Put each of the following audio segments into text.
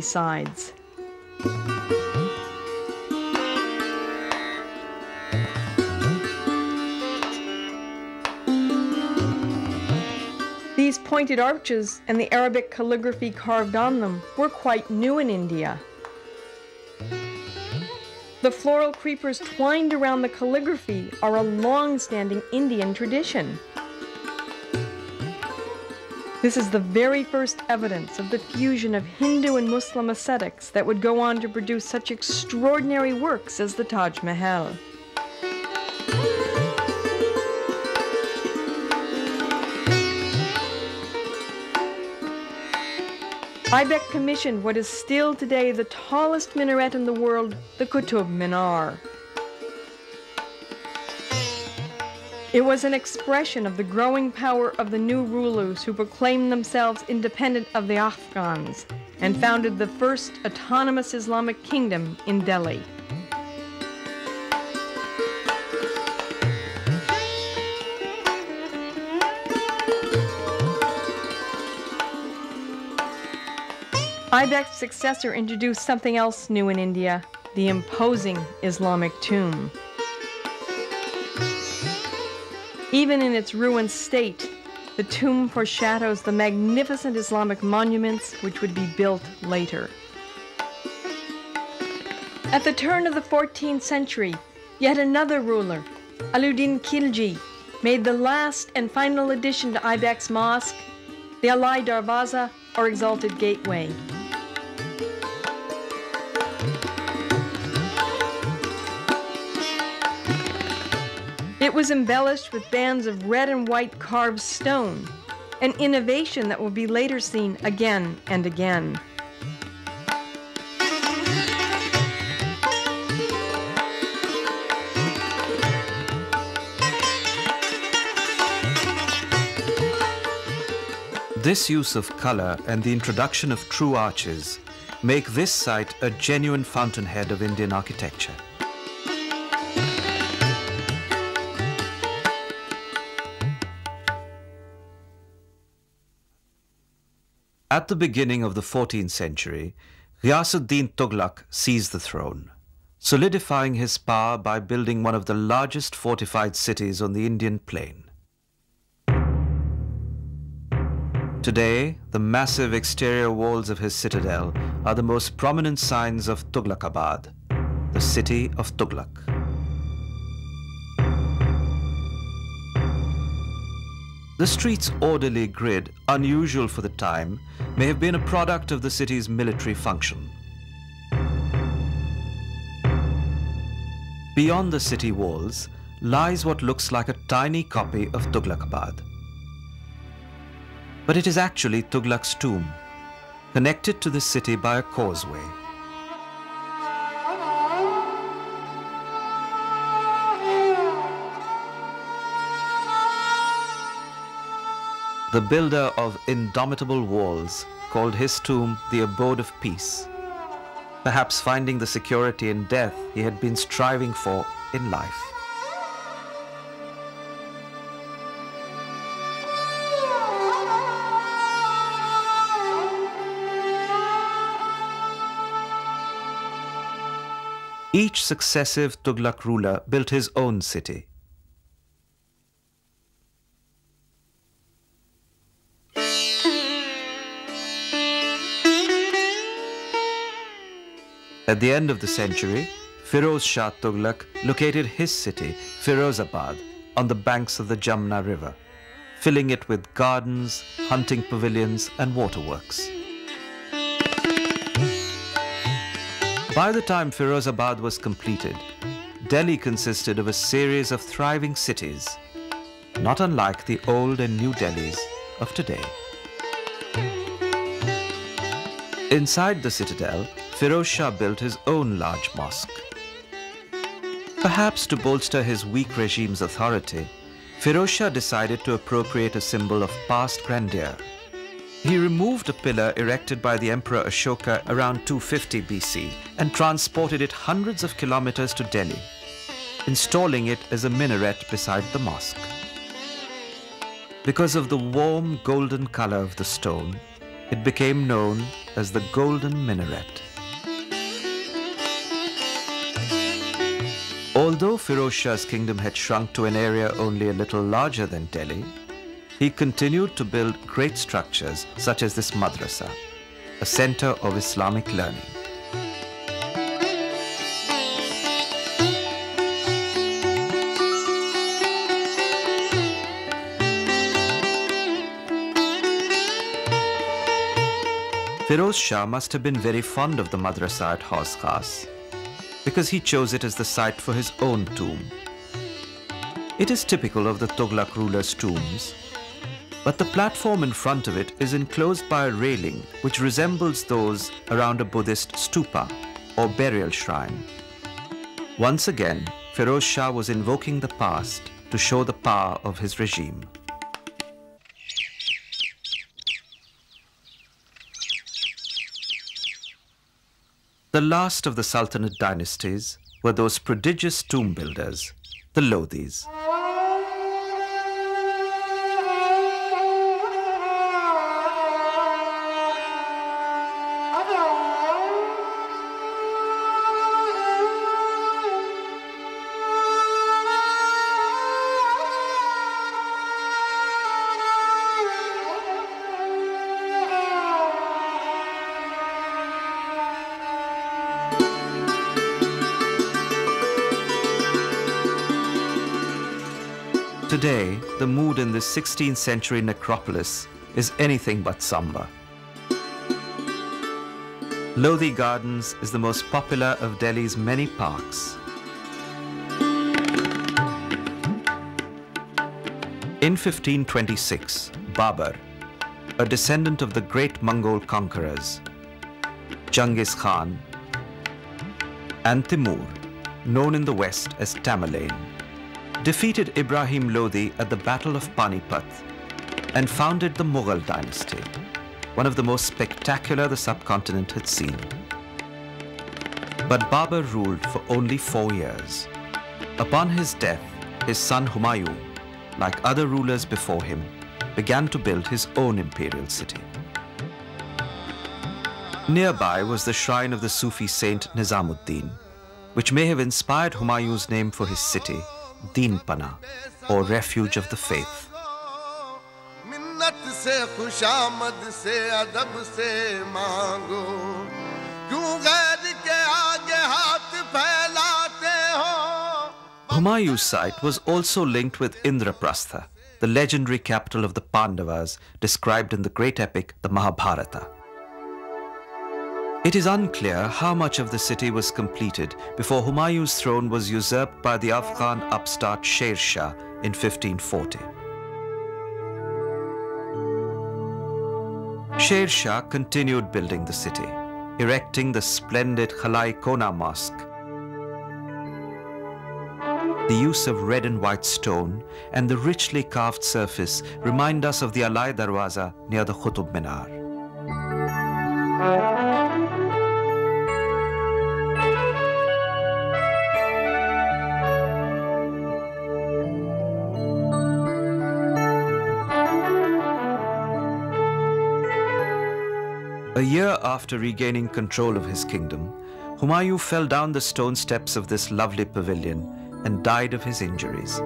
sides. These pointed arches and the Arabic calligraphy carved on them were quite new in India. The floral creepers twined around the calligraphy are a long-standing Indian tradition. This is the very first evidence of the fusion of Hindu and Muslim aesthetics that would go on to produce such extraordinary works as the Taj Mahal. Aibak commissioned what is still today the tallest minaret in the world, the Qutub Minar. It was an expression of the growing power of the new rulers who proclaimed themselves independent of the Afghans and founded the first autonomous Islamic kingdom in Delhi. Aibak's successor introduced something else new in India, the imposing Islamic tomb. Even in its ruined state, the tomb foreshadows the magnificent Islamic monuments which would be built later. At the turn of the 14th century, yet another ruler, Alauddin Khilji, made the last and final addition to Aibak's mosque, the Alai Darwaza, or Exalted Gateway. It was embellished with bands of red and white carved stone, an innovation that will be later seen again and again. This use of color and the introduction of true arches make this site a genuine fountainhead of Indian architecture. At the beginning of the 14th century, Ghiyasuddin Tughlaq seized the throne, solidifying his power by building one of the largest fortified cities on the Indian plain. Today, the massive exterior walls of his citadel are the most prominent signs of Tughlaqabad, the city of Tughlaq. The street's orderly grid, unusual for the time, may have been a product of the city's military function. Beyond the city walls lies what looks like a tiny copy of Tughlaqabad. But it is actually Tughlaq's tomb, connected to the city by a causeway. The builder of indomitable walls called his tomb the abode of peace, perhaps finding the security in death he had been striving for in life. Each successive Tughlaq ruler built his own city. At the end of the century, Firoz Shah Tughlaq located his city, Firozabad, on the banks of the Jamna River, filling it with gardens, hunting pavilions, and waterworks. By the time Firozabad was completed, Delhi consisted of a series of thriving cities, not unlike the old and new Delhis of today. Inside the citadel, Firoz Shah built his own large mosque. Perhaps to bolster his weak regime's authority, Firoz Shah decided to appropriate a symbol of past grandeur. He removed a pillar erected by the Emperor Ashoka around 250 BC and transported it hundreds of kilometers to Delhi, installing it as a minaret beside the mosque. Because of the warm golden color of the stone, It became known as the Golden Minaret. Although Firoz Shah's kingdom had shrunk to an area only a little larger than Delhi, he continued to build great structures such as this madrasa, a center of Islamic learning. Firoz Shah must have been very fond of the madrasa at Hauz Khas, because he chose it as the site for his own tomb. It is typical of the Tughlaq rulers' tombs, but the platform in front of it is enclosed by a railing which resembles those around a Buddhist stupa or burial shrine. Once again, Firoz Shah was invoking the past to show the power of his regime. The last of the Sultanate dynasties were those prodigious tomb builders, the Lodhis. Today, the mood in this 16th century necropolis is anything but somber. Lodhi Gardens is the most popular of Delhi's many parks. In 1526, Babur, a descendant of the great Mongol conquerors, Genghis Khan, and Timur, known in the west as Tamerlane, defeated Ibrahim Lodhi at the Battle of Panipat and founded the Mughal dynasty, one of the most spectacular the subcontinent had seen. But Babur ruled for only 4 years. Upon his death, his son Humayun, like other rulers before him, began to build his own imperial city. Nearby was the shrine of the Sufi saint Nizamuddin, which may have inspired Humayun's name for his city, Deenpana, or refuge of the faith. Humayun's site was also linked with Indraprastha, the legendary capital of the Pandavas described in the great epic, the Mahabharata. It is unclear how much of the city was completed before Humayun's throne was usurped by the Afghan upstart Sher Shah in 1540. Sher Shah continued building the city, erecting the splendid Khalai Kona Mosque. The use of red and white stone and the richly carved surface remind us of the Alai Darwaza near the Qutub Minar. A year after regaining control of his kingdom, Humayun fell down the stone steps of this lovely pavilion and died of his injuries.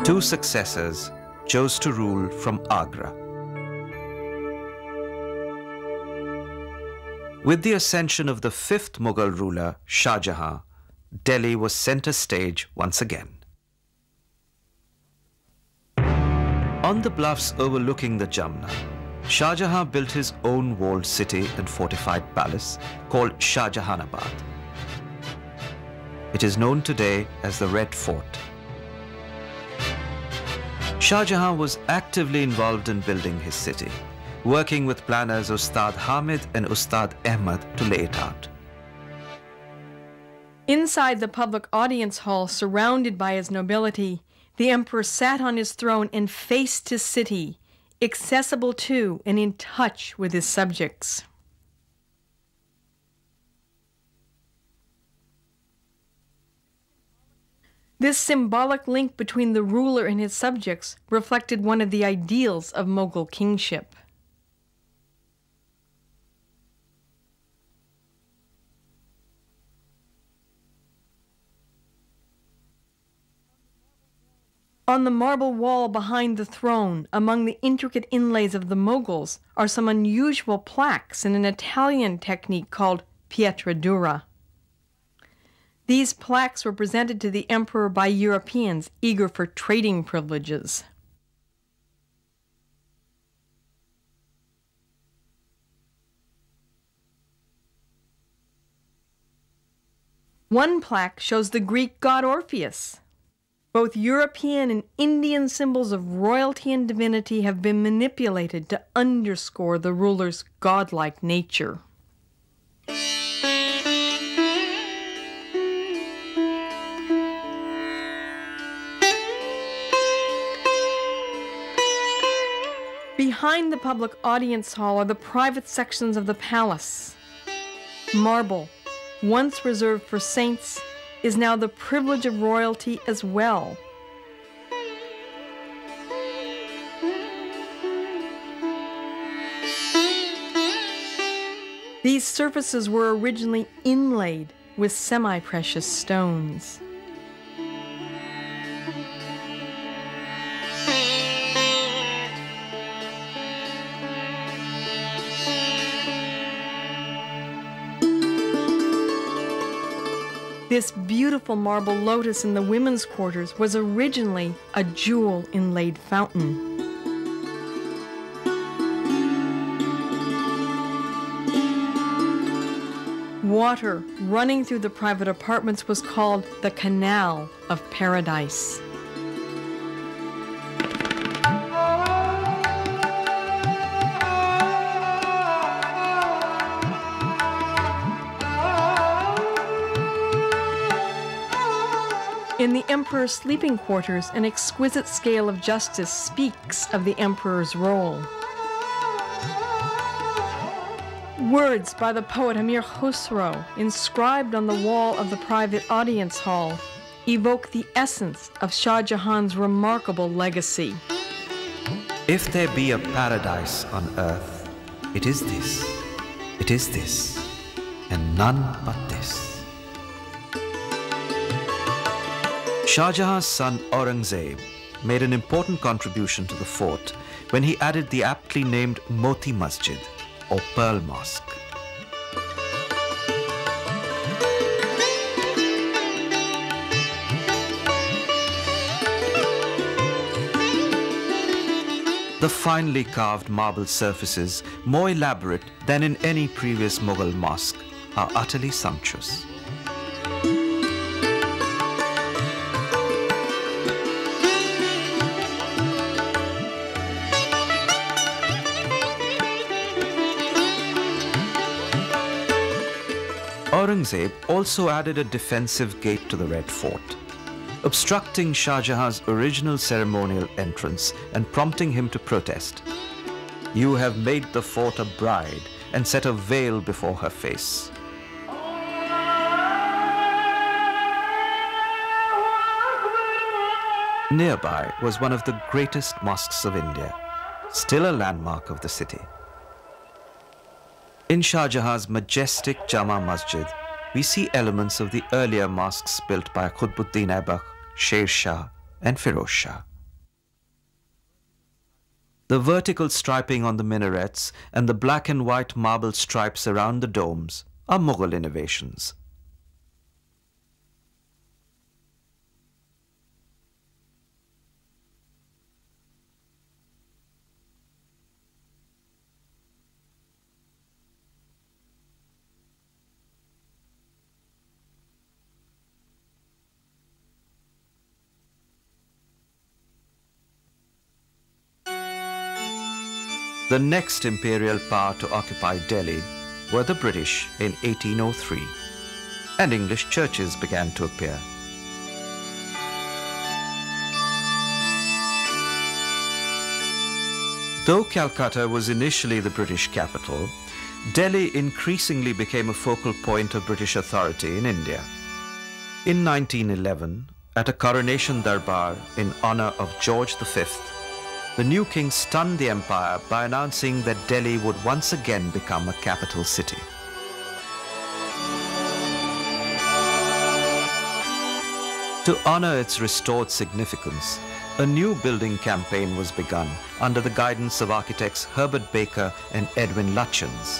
2 successors chose to rule from Agra. With the ascension of the 5th Mughal ruler, Shah Jahan, Delhi was center stage once again. On the bluffs overlooking the Jamna, Shah Jahan built his own walled city and fortified palace called Shah Jahanabad. It is known today as the Red Fort. Shah Jahan was actively involved in building his city, working with planners Ustad Hamid and Ustad Ahmad to lay it out. Inside the public audience hall, surrounded by his nobility, the emperor sat on his throne and faced his city, accessible to and in touch with his subjects. This symbolic link between the ruler and his subjects reflected one of the ideals of Mughal kingship. On the marble wall behind the throne, among the intricate inlays of the Mughals, are some unusual plaques in an Italian technique called pietra dura. These plaques were presented to the emperor by Europeans eager for trading privileges. One plaque shows the Greek god Orpheus. Both European and Indian symbols of royalty and divinity have been manipulated to underscore the ruler's godlike nature. Behind the public audience hall are the private sections of the palace. Marble, once reserved for saints, is now the privilege of royalty as well. These surfaces were originally inlaid with semi-precious stones. This beautiful marble lotus in the women's quarters was originally a jewel-inlaid fountain. Water running through the private apartments was called the Canal of Paradise. In the emperor's sleeping quarters, an exquisite scale of justice speaks of the emperor's role. Words by the poet Amir Khusro, inscribed on the wall of the private audience hall, evoke the essence of Shah Jahan's remarkable legacy. If there be a paradise on earth, it is this, and none but this. Shah Jahan's son Aurangzeb made an important contribution to the fort when he added the aptly named Moti Masjid, or Pearl Mosque. The finely carved marble surfaces, more elaborate than in any previous Mughal mosque, are utterly sumptuous. Aurangzeb also added a defensive gate to the Red Fort, obstructing Shah Jahan's original ceremonial entrance and prompting him to protest. "You have made the fort a bride and set a veil before her face." Nearby was one of the greatest mosques of India, still a landmark of the city. In Shah Jahan's majestic Jama Masjid, we see elements of the earlier mosques built by Qutbuddin Aibak, Sher Shah, and Firoz Shah. The vertical striping on the minarets and the black and white marble stripes around the domes are Mughal innovations. The next imperial power to occupy Delhi were the British in 1803, and English churches began to appear. Though Calcutta was initially the British capital, Delhi increasingly became a focal point of British authority in India. In 1911, At a coronation darbar in honor of George V, the new king stunned the empire by announcing that Delhi would once again become a capital city. To honor its restored significance, a new building campaign was begun under the guidance of architects Herbert Baker and Edwin Lutyens.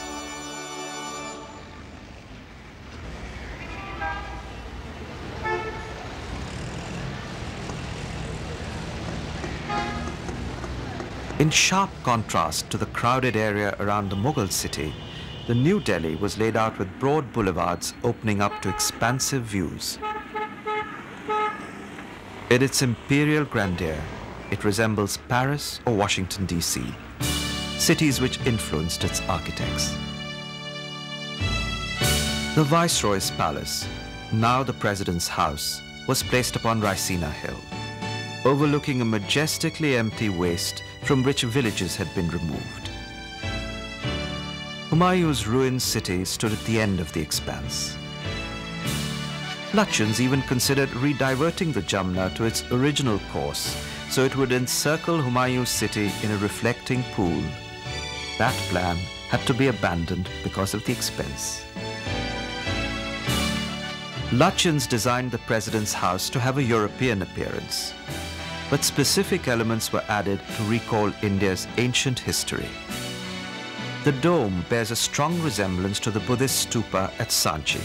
In sharp contrast to the crowded area around the Mughal city, the New Delhi was laid out with broad boulevards opening up to expansive views. In its imperial grandeur, it resembles Paris or Washington, D.C., cities which influenced its architects. The Viceroy's palace, now the President's house, was placed upon Raisina Hill, overlooking a majestically empty waste from which villages had been removed. Humayun's ruined city stood at the end of the expanse. Lutyens even considered rediverting the Jamna to its original course so it would encircle Humayun's city in a reflecting pool. That plan had to be abandoned because of the expense. Lutyens designed the President's house to have a European appearance, but specific elements were added to recall India's ancient history. The dome bears a strong resemblance to the Buddhist stupa at Sanchi,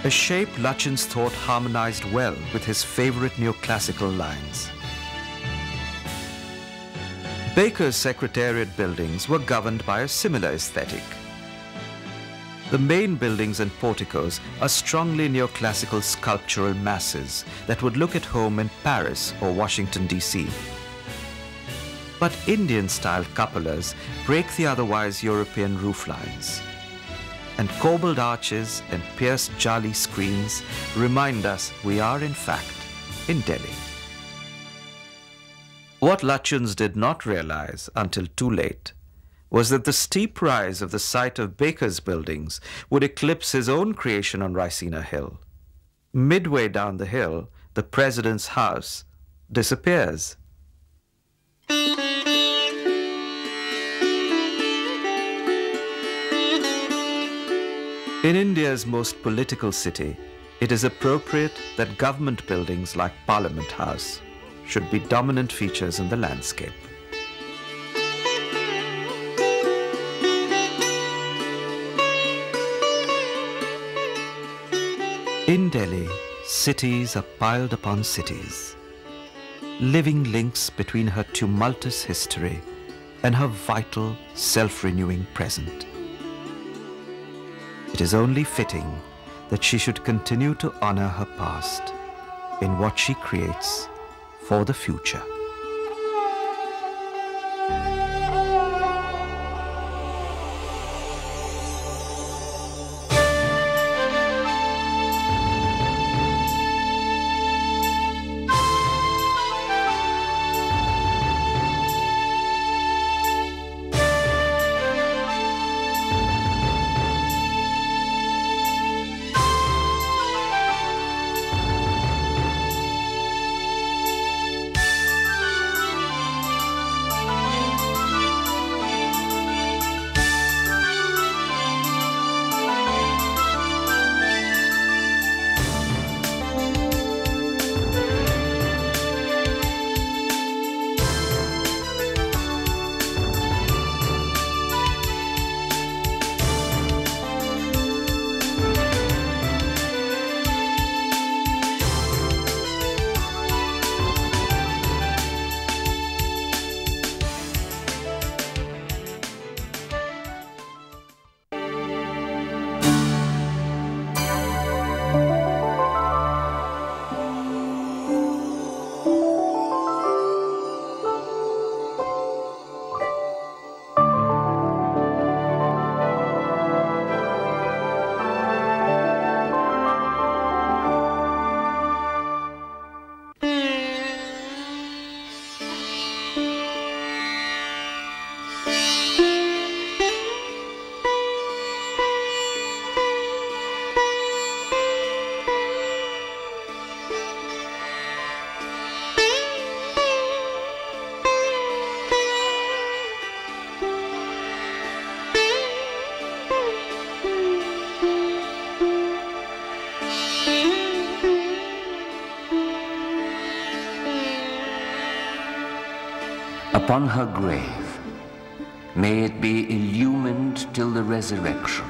a shape Lutyens thought harmonized well with his favorite neoclassical lines. Baker's Secretariat buildings were governed by a similar aesthetic. The main buildings and porticos are strongly neoclassical sculptural masses that would look at home in Paris or Washington, D.C. But Indian-style cupolas break the otherwise European rooflines, and corbelled arches and pierced jali screens remind us we are in fact in Delhi. What Lutyens did not realize until too late was that the steep rise of the site of Baker's buildings would eclipse his own creation on Raisina Hill. Midway down the hill, the President's house disappears. In India's most political city, it is appropriate that government buildings like Parliament House should be dominant features in the landscape. In Delhi, cities are piled upon cities, living links between her tumultuous history and her vital, self-renewing present. It is only fitting that she should continue to honor her past in what she creates for the future. Upon her grave, may it be illumined till the resurrection,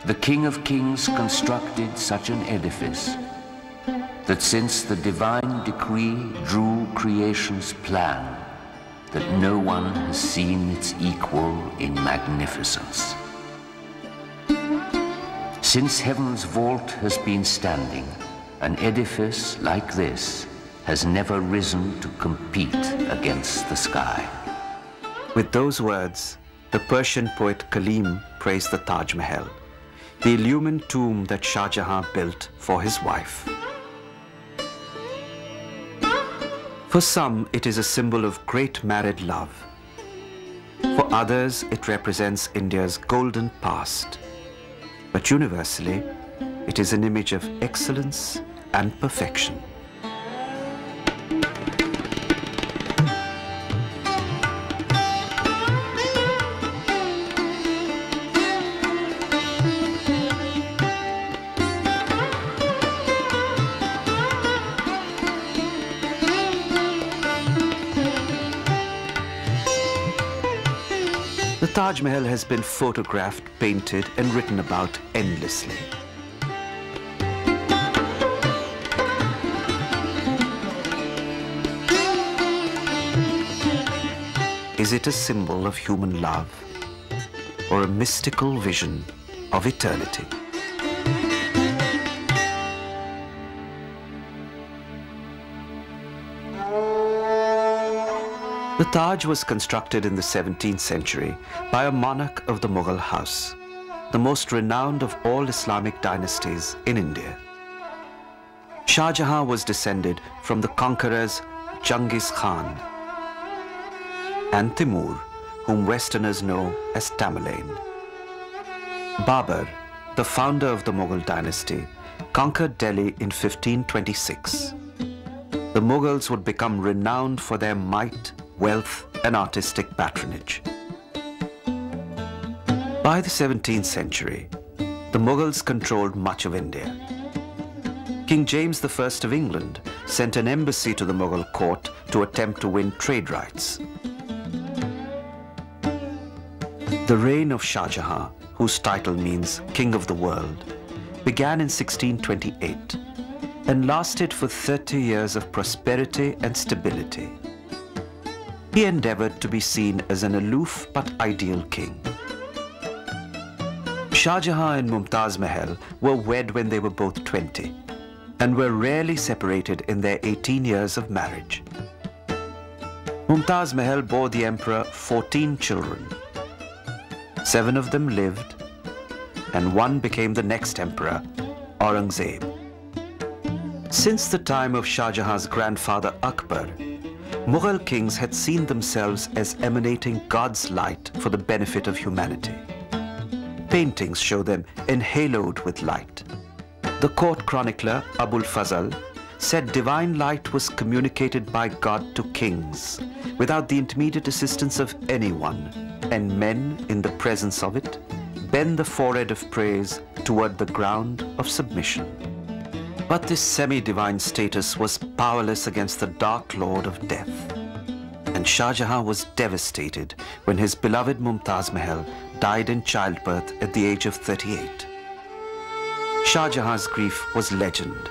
the King of Kings constructed such an edifice that since the divine decree drew creation's plan, that no one has seen its equal in magnificence. Since heaven's vault has been standing, an edifice like this has never risen to compete against the sky. With those words, the Persian poet Kaleem praised the Taj Mahal, the illumined tomb that Shah Jahan built for his wife. For some, it is a symbol of great married love. For others, it represents India's golden past. But universally, it is an image of excellence and perfection. The Taj Mahal has been photographed, painted, and written about endlessly. Is it a symbol of human love or a mystical vision of eternity? The Taj was constructed in the 17th century by a monarch of the Mughal house, the most renowned of all Islamic dynasties in India. Shah Jahan was descended from the conquerors Genghis Khan and Timur, whom Westerners know as Tamerlane. Babur, the founder of the Mughal dynasty, conquered Delhi in 1526. The Mughals would become renowned for their might, wealth, and artistic patronage. By the 17th century, the Mughals controlled much of India. King James I of England sent an embassy to the Mughal court to attempt to win trade rights. The reign of Shah Jahan, whose title means King of the World, began in 1628 and lasted for 30 years of prosperity and stability. He endeavored to be seen as an aloof but ideal king. Shah Jahan and Mumtaz Mahal were wed when they were both 20 and were rarely separated in their 18 years of marriage. Mumtaz Mahal bore the emperor 14 children. 7 of them lived, and 1 became the next emperor, Aurangzeb. Since the time of Shah Jahan's grandfather Akbar, Mughal kings had seen themselves as emanating God's light for the benefit of humanity. Paintings show them enhaloed with light. The court chronicler Abul Fazl said divine light was communicated by God to kings without the intermediate assistance of anyone, and men, in the presence of it, bend the forehead of praise toward the ground of submission. But this semi-divine status was powerless against the dark lord of death. And Shah Jahan was devastated when his beloved Mumtaz Mahal died in childbirth at the age of 38. Shah Jahan's grief was legend.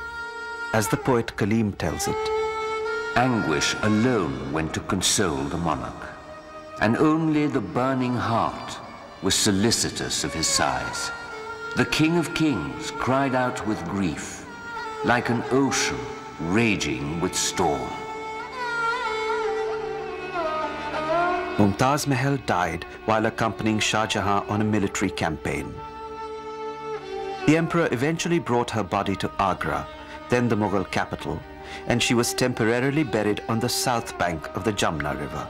As the poet Kaleem tells it, anguish alone went to console the monarch, and only the burning heart was solicitous of his sighs. The King of Kings cried out with grief, like an ocean raging with storm. Mumtaz Mahal died while accompanying Shah Jahan on a military campaign. The emperor eventually brought her body to Agra, then the Mughal capital, and she was temporarily buried on the south bank of the Jamna River.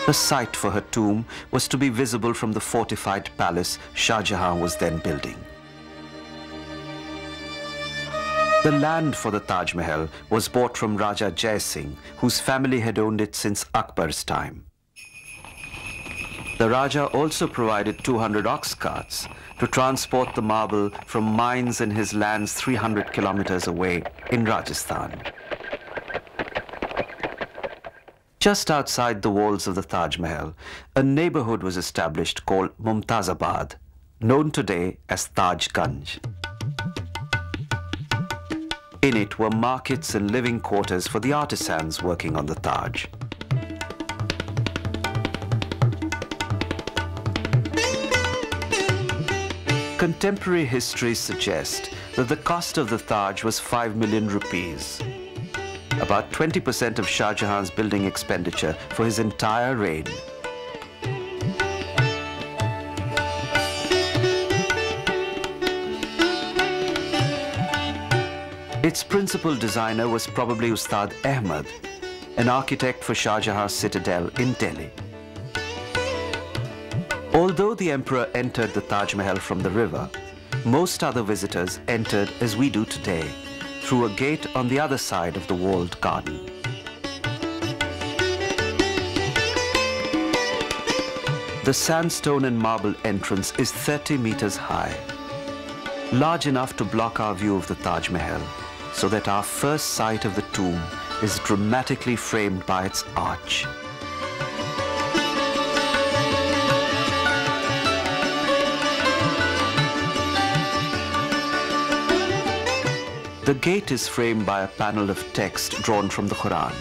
The site for her tomb was to be visible from the fortified palace Shah Jahan was then building. The land for the Taj Mahal was bought from Raja Jai Singh, whose family had owned it since Akbar's time. The Raja also provided 200 ox carts to transport the marble from mines in his lands 300 kilometers away in Rajasthan. Just outside the walls of the Taj Mahal, a neighborhood was established called Mumtazabad, known today as Taj Ganj. In it were markets and living quarters for the artisans working on the Taj. Contemporary history suggests that the cost of the Taj was 5 million rupees, about 20% of Shah Jahan's building expenditure for his entire reign. Its principal designer was probably Ustad Ahmad, an architect for Shah Jahan's citadel in Delhi. Although the emperor entered the Taj Mahal from the river, most other visitors entered as we do today, through a gate on the other side of the walled garden. The sandstone and marble entrance is 30 meters high, large enough to block our view of the Taj Mahal, so that our first sight of the tomb is dramatically framed by its arch. The gate is framed by a panel of text drawn from the Quran,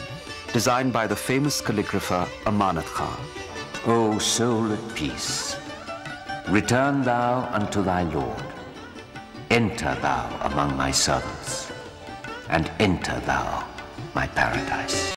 designed by the famous calligrapher Amanat Khan. O soul at peace, return thou unto thy Lord. Enter thou among my servants, and enter thou my paradise.